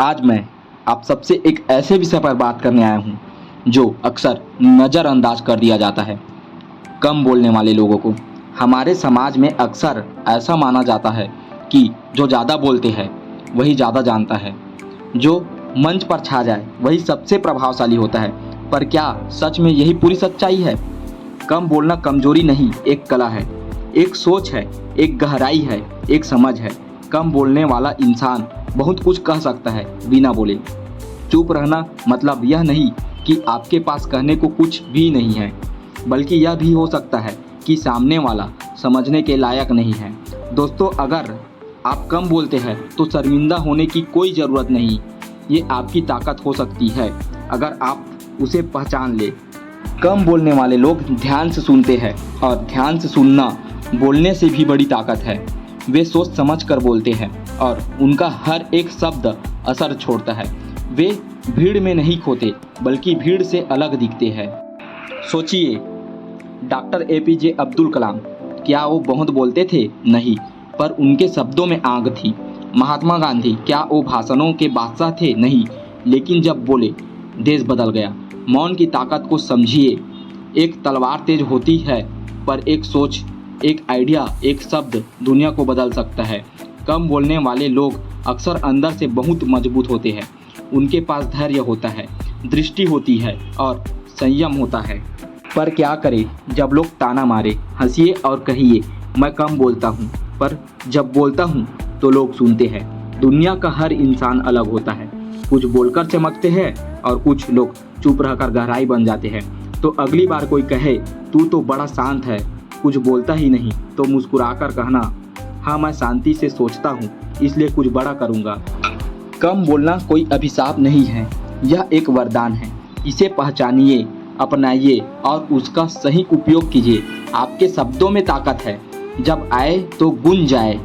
आज मैं आप सबसे एक ऐसे विषय पर बात करने आया हूँ जो अक्सर नज़रअंदाज कर दिया जाता है, कम बोलने वाले लोगों को। हमारे समाज में अक्सर ऐसा माना जाता है कि जो ज़्यादा बोलते हैं वही ज़्यादा जानता है, जो मंच पर छा जाए वही सबसे प्रभावशाली होता है। पर क्या सच में यही पूरी सच्चाई है? कम बोलना कमजोरी नहीं, एक कला है, एक सोच है, एक गहराई है, एक समझ है। कम बोलने वाला इंसान बहुत कुछ कह सकता है बिना बोले। चुप रहना मतलब यह नहीं कि आपके पास कहने को कुछ भी नहीं है, बल्कि यह भी हो सकता है कि सामने वाला समझने के लायक नहीं है। दोस्तों, अगर आप कम बोलते हैं तो शर्मिंदा होने की कोई ज़रूरत नहीं। ये आपकी ताकत हो सकती है अगर आप उसे पहचान ले। कम बोलने वाले लोग ध्यान से सुनते हैं और ध्यान से सुनना बोलने से भी बड़ी ताकत है। वे सोच समझ कर बोलते हैं और उनका हर एक शब्द असर छोड़ता है। वे भीड़ में नहीं खोते बल्कि भीड़ से अलग दिखते हैं। सोचिए, डॉक्टर APJ अब्दुल कलाम, क्या वो बहुत बोलते थे? नहीं, पर उनके शब्दों में आग थी। महात्मा गांधी, क्या वो भाषणों के बादशाह थे? नहीं, लेकिन जब बोले देश बदल गया। मौन की ताकत को समझिए। एक तलवार तेज होती है, पर एक सोच, एक आइडिया, एक शब्द दुनिया को बदल सकता है। कम बोलने वाले लोग अक्सर अंदर से बहुत मजबूत होते हैं। उनके पास धैर्य होता है, दृष्टि होती है और संयम होता है। पर क्या करें जब लोग ताना मारे? हंसिए और कहिए मैं कम बोलता हूँ, पर जब बोलता हूँ तो लोग सुनते हैं। दुनिया का हर इंसान अलग होता है। कुछ बोलकर चमकते हैं और कुछ लोग चुप रहकर गहराई बन जाते हैं। तो अगली बार कोई कहे तू तो बड़ा शांत है, कुछ बोलता ही नहीं, तो मुस्कुराकर कहना, हाँ मैं शांति से सोचता हूँ, इसलिए कुछ बड़ा करूँगा। कम बोलना कोई अभिशाप नहीं है, यह एक वरदान है। इसे पहचानिए, अपनाइए और उसका सही उपयोग कीजिए। आपके शब्दों में ताकत है, जब आए तो गूंज जाए।